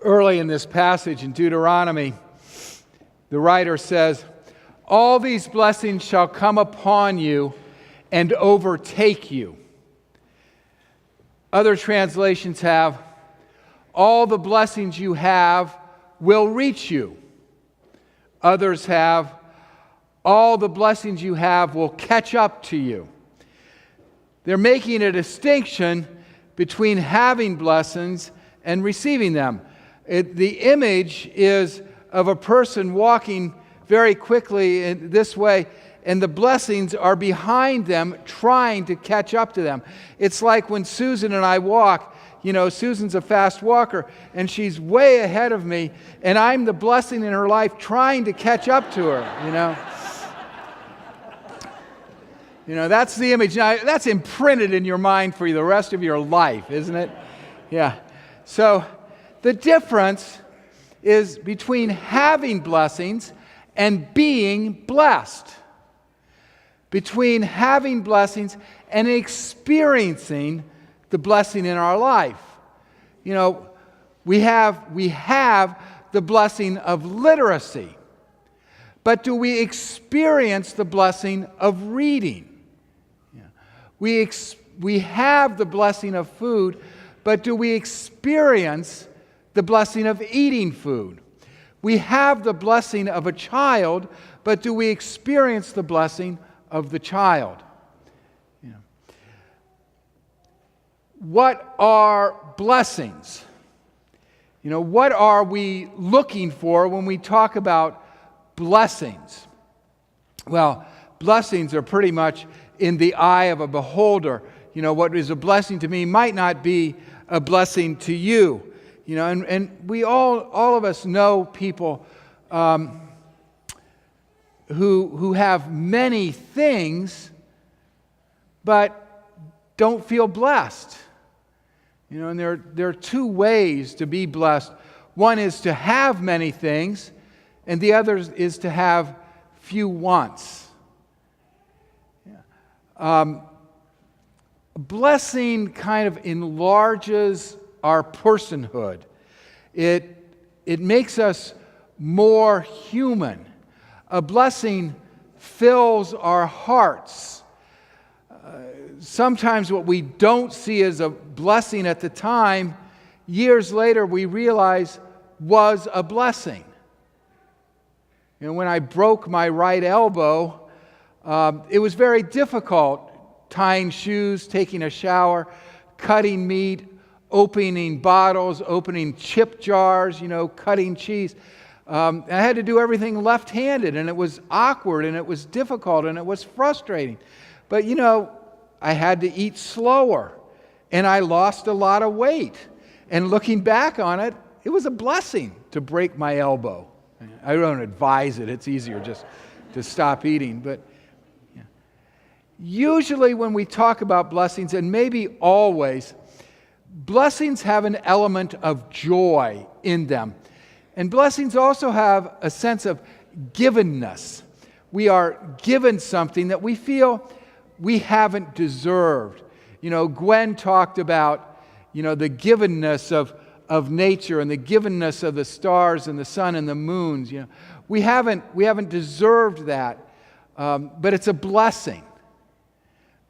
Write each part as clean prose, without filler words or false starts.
Early in this passage in Deuteronomy, the writer says, "All these blessings shall come upon you and overtake you." Other translations have, "All the blessings you have will reach you." Others have, "All the blessings you have will catch up to you." They're making a distinction between having blessings and receiving them. The image is of a person walking very quickly in this way, and the blessings are behind them trying to catch up to them. It's like when Susan and I walk. Susan's a fast walker, and she's way ahead of me, and I'm the blessing in her life trying to catch up to her, That's the image. Now, that's imprinted in your mind for the rest of your life, isn't it? Yeah. So the difference is between having blessings and being blessed. Between having blessings and experiencing the blessing in our life. We have the blessing of literacy. But do we experience the blessing of reading? We have the blessing of food, but do we experience the blessing of eating food? We have the blessing of a child, but do we experience the blessing of the child? What are blessings? What are we looking for when we talk about blessings? Well, blessings are pretty much in the eye of a beholder. What is a blessing to me might not be a blessing to you. And we all of us know people who have many things but don't feel blessed. And there are two ways to be blessed. One is to have many things, and the other is to have few wants. Blessing kind of enlarges our personhood. It makes us more human. A blessing fills our hearts. Sometimes what we don't see as a blessing at the time, years later we realize was a blessing. When I broke my right elbow, it was very difficult tying shoes, taking a shower, cutting meat, opening bottles, opening chip jars, cutting cheese. I had to do everything left-handed, and it was awkward, and it was difficult, and it was frustrating. But, I had to eat slower, and I lost a lot of weight. And looking back on it, it was a blessing to break my elbow. I don't advise it. It's easier just to stop eating. But usually when we talk about blessings, and maybe always, blessings have an element of joy in them. And blessings also have a sense of givenness. We are given something that we feel we haven't deserved. Gwen talked about, the givenness of nature and the givenness of the stars and the sun and the moons. We haven't deserved that, but it's a blessing.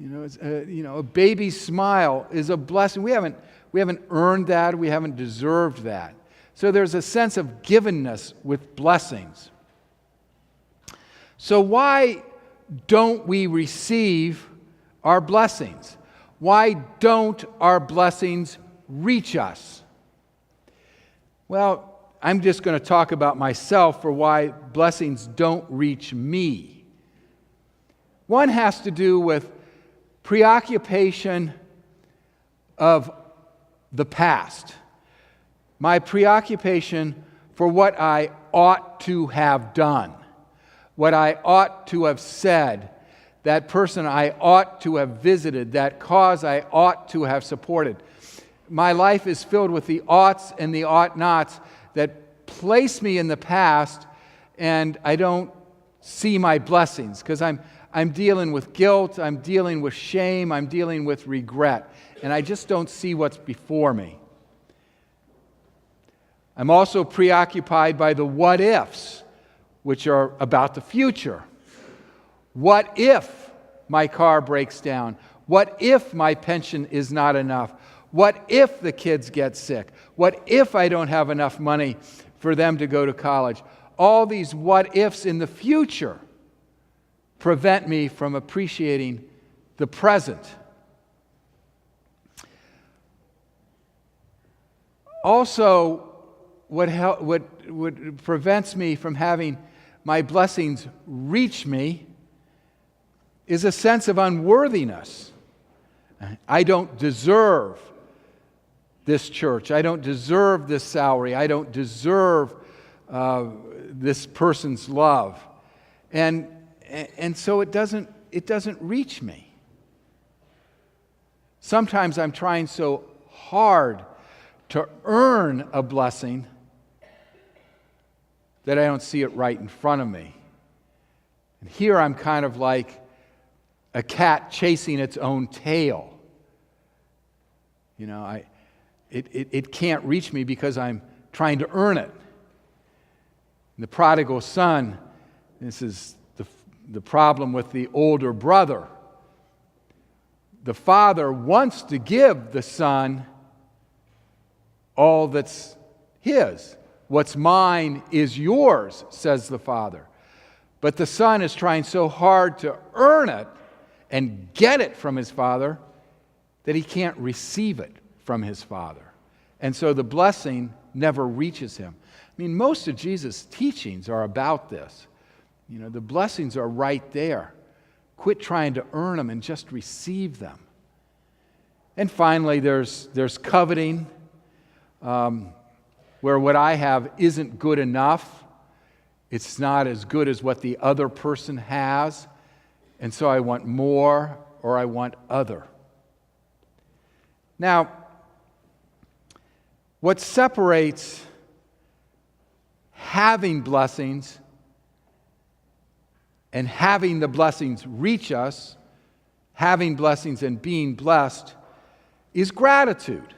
A baby's smile is a blessing. We haven't earned that. We haven't deserved that. So there's a sense of givenness with blessings. So why don't we receive our blessings? Why don't our blessings reach us? Well, I'm just going to talk about myself for why blessings don't reach me. One has to do with preoccupation of the past. My preoccupation for what I ought to have done, what I ought to have said, that person I ought to have visited, that cause I ought to have supported. My life is filled with the oughts and the ought-nots that place me in the past, and I don't see my blessings because I'm dealing with guilt, I'm dealing with shame, I'm dealing with regret, and I just don't see what's before me. I'm also preoccupied by the what ifs, which are about the future. What if my car breaks down? What if my pension is not enough? What if the kids get sick? What if I don't have enough money for them to go to college? All these what ifs in the future prevent me from appreciating the present. Also, what prevents me from having my blessings reach me is a sense of unworthiness. I don't deserve this church. I don't deserve this salary. I don't deserve this person's love. And so it doesn't reach me. Sometimes I'm trying so hard to earn a blessing that I don't see it right in front of me. And here I'm kind of like a cat chasing its own tail. You know, it can't reach me because I'm trying to earn it. The prodigal son, this is the problem with the older brother. The father wants to give the son all that's his. What's mine is yours, says the father. But the son is trying so hard to earn it and get it from his father that he can't receive it from his father. And so the blessing never reaches him. I mean, most of Jesus' teachings are about this. You know, the blessings are right there. Quit trying to earn them and just receive them. And finally, there's coveting, where what I have isn't good enough. It's not as good as what the other person has. And so I want more, or I want other. Now, what separates having blessings and having the blessings reach us, having blessings and being blessed, is gratitude.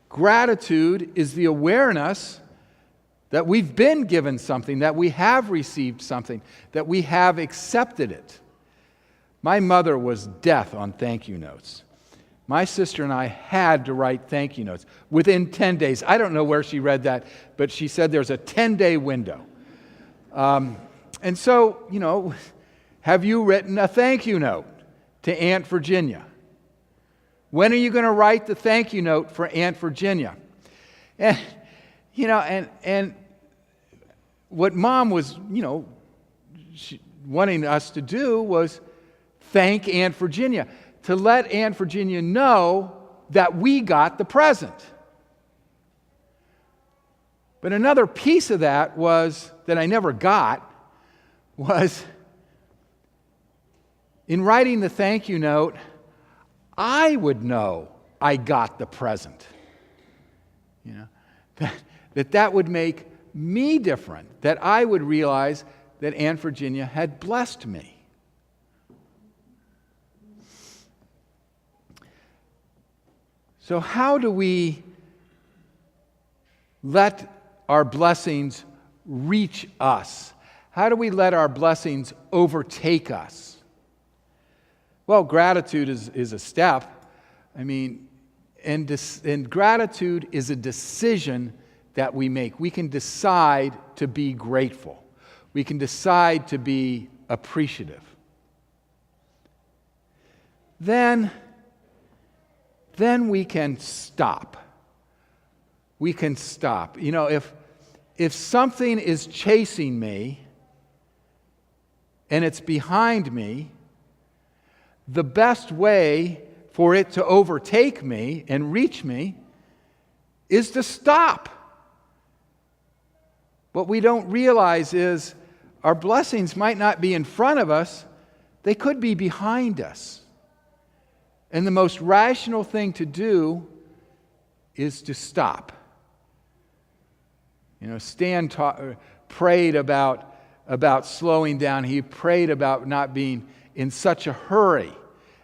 Gratitude is the awareness that we've been given something, that we have received something, that we have accepted it. My mother was death on thank you notes. My sister and I had to write thank you notes within 10 days. I don't know where she read that, but she said there's a 10-day window. And so, you know, have you written a thank you note to Aunt Virginia? When are you going to write the thank you note for Aunt Virginia? And, you know, and what Mom was, you know, wanting us to do was thank Aunt Virginia, to let Aunt Virginia know that we got the present. But another piece of that was, that I never got, was in writing the thank you note, I would know I got the present. You know, that would make me different, that I would realize that Aunt Virginia had blessed me. So how do we let our blessings reach us? How do we let our blessings overtake us? Well, gratitude is a step. I mean, and gratitude is a decision that we make. We can decide to be grateful. We can decide to be appreciative. Then we can stop. We can stop. You know, if something is chasing me and it's behind me, the best way for it to overtake me and reach me is to stop. What we don't realize is our blessings might not be in front of us, they could be behind us. And the most rational thing to do is to stop. You know, Stan prayed about slowing down. He prayed about not being in such a hurry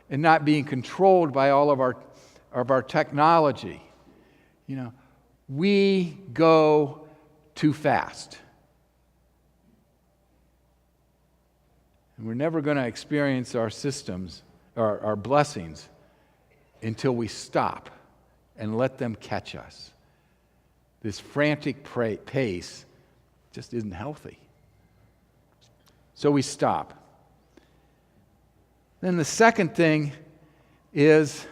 and not being controlled by all of our technology. You know, we go too fast. And we're never going to experience our systems, our blessings, until we stop and let them catch us. This frantic pace just isn't healthy. So we stop. Then the second thing is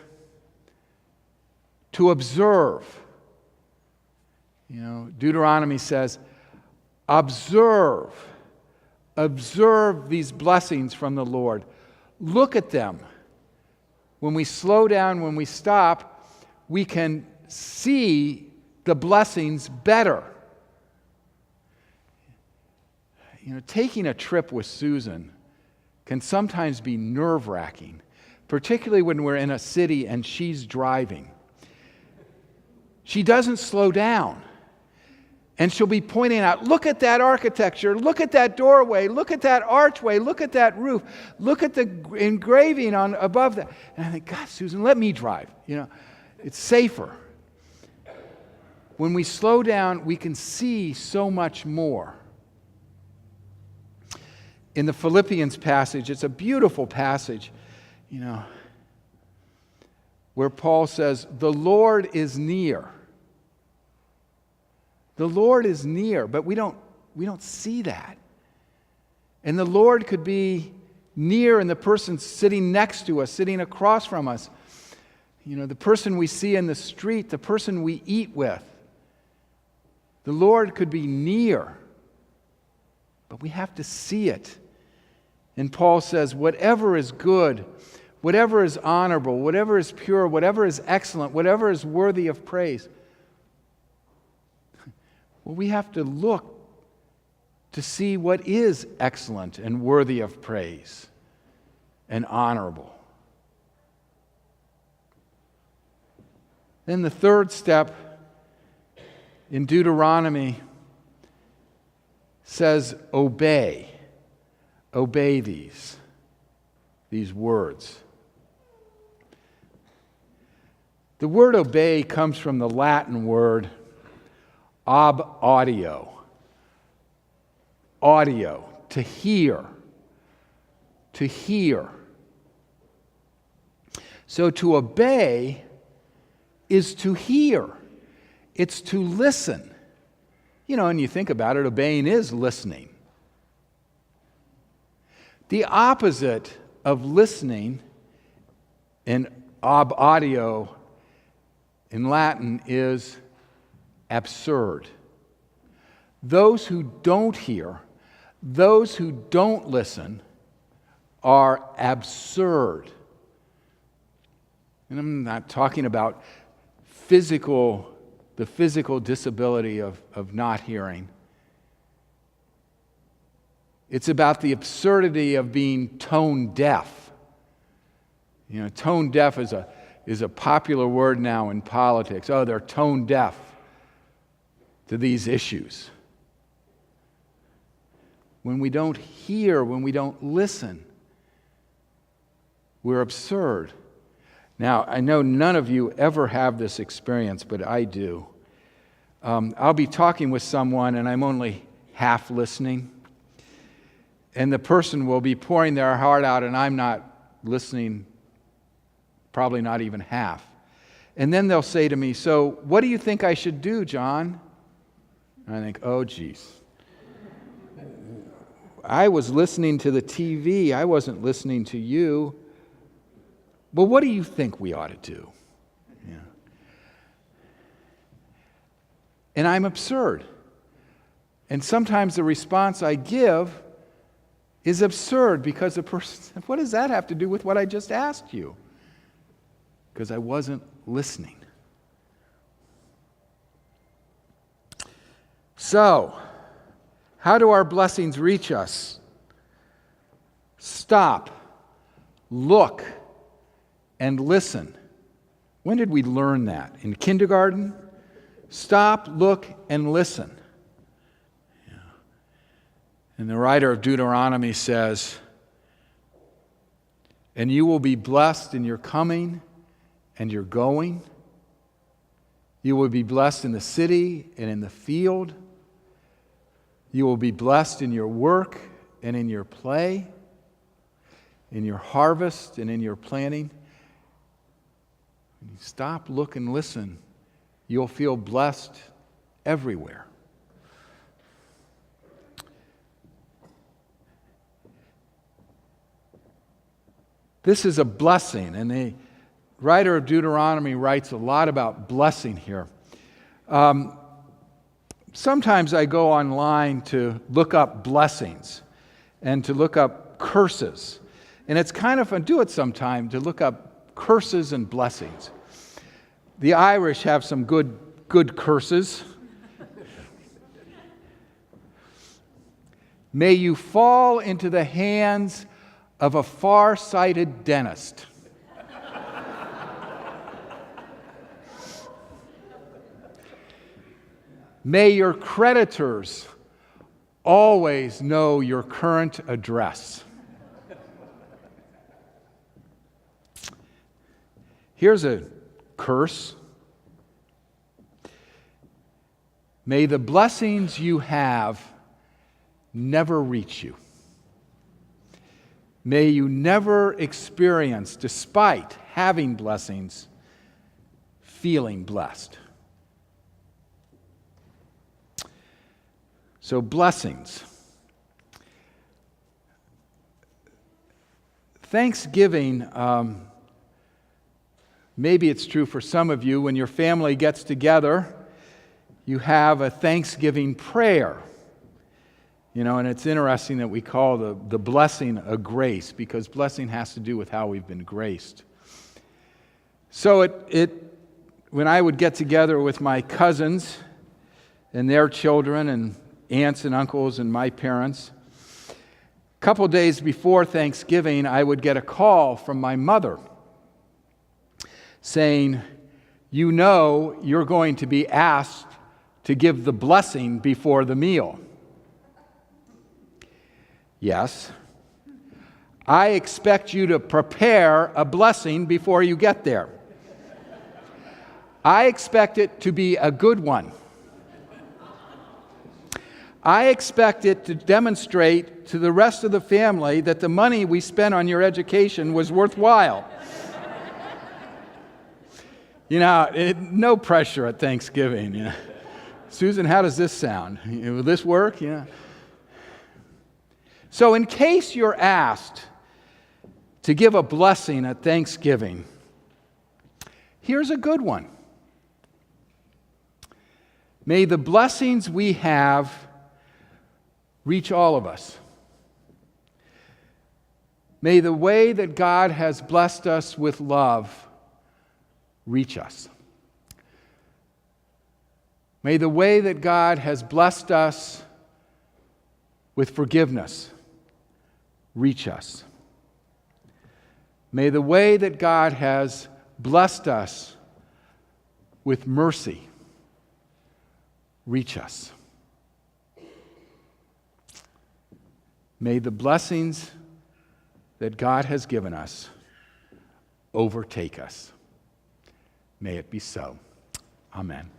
to observe. Deuteronomy says, observe these blessings from the Lord. Look at them. When we slow down, when we stop, we can see the blessings better. Taking a trip with Susan can sometimes be nerve-wracking, particularly when we're in a city and she's driving. She doesn't slow down. And she'll be pointing out, look at that architecture, look at that doorway, look at that archway, look at that roof, look at the engraving on above that. And I think, God, Susan, let me drive. It's safer. When we slow down, we can see so much more. In the Philippians passage, it's a beautiful passage, where Paul says, the Lord is near. The Lord is near, but we don't see that. And the Lord could be near in the person sitting next to us, sitting across from us. The person we see in the street, the person we eat with. The Lord could be near, but we have to see it. And Paul says, whatever is good, whatever is honorable, whatever is pure, whatever is excellent, whatever is worthy of praise. Well, we have to look to see what is excellent and worthy of praise and honorable. Then the third step in Deuteronomy says, obey. Obey these words. The word obey comes from the Latin word ab audio. Audio, to hear. To hear. So to obey is to hear. It's to listen. And you think about it, obeying is listening. The opposite of listening in ab audio in Latin is absurd. Those who don't hear, those who don't listen, are absurd. And I'm not talking about the physical disability of not hearing. It's about the absurdity of being tone deaf. Tone deaf is a popular word now in politics. Oh, they're tone deaf to these issues. When we don't hear, when we don't listen, we're absurd. Now, I know none of you ever have this experience, but I do. I'll be talking with someone and I'm only half listening. And the person will be pouring their heart out and I'm not listening, probably not even half. And then they'll say to me, so what do you think I should do, John? And I think, oh, geez. I was listening to the TV. I wasn't listening to you. Well, what do you think we ought to do? Yeah. And I'm absurd. And sometimes the response I give is absurd because the person said, what does that have to do with what I just asked you? Because I wasn't listening. So, how do our blessings reach us? Stop, look, and listen. When did we learn that? In kindergarten? Stop, look, and listen. Yeah. And the writer of Deuteronomy says, and you will be blessed in your coming and your going. You will be blessed in the city and in the field. You will be blessed in your work and in your play, in your harvest and in your planting. When you stop, look, and listen, you'll feel blessed everywhere. This is a blessing, and the writer of Deuteronomy writes a lot about blessing here. Sometimes I go online to look up blessings and to look up curses. And it's kind of fun, do it sometime, to look up curses and blessings. The Irish have some good curses. May you fall into the hands of a far-sighted dentist. May your creditors always know your current address. Here's a curse. May the blessings you have never reach you. May you never experience, despite having blessings, feeling blessed. So, blessings. Thanksgiving, maybe it's true for some of you, when your family gets together, you have a Thanksgiving prayer. You know, and it's interesting that we call the blessing a grace, because blessing has to do with how we've been graced. So when I would get together with my cousins and their children and aunts and uncles and my parents, a couple days before Thanksgiving, I would get a call from my mother saying, "You know you're going to be asked to give the blessing before the meal." Yes. I expect you to prepare a blessing before you get there. I expect it to be a good one. I expect it to demonstrate to the rest of the family that the money we spent on your education was worthwhile. You know, no pressure at Thanksgiving. You know. Susan, how does this sound? Will this work? You know. So in case you're asked to give a blessing at Thanksgiving, here's a good one. May the blessings we have reach all of us. May the way that God has blessed us with love reach us. May the way that God has blessed us with forgiveness reach us. May the way that God has blessed us with mercy reach us. May the blessings that God has given us overtake us. May it be so. Amen.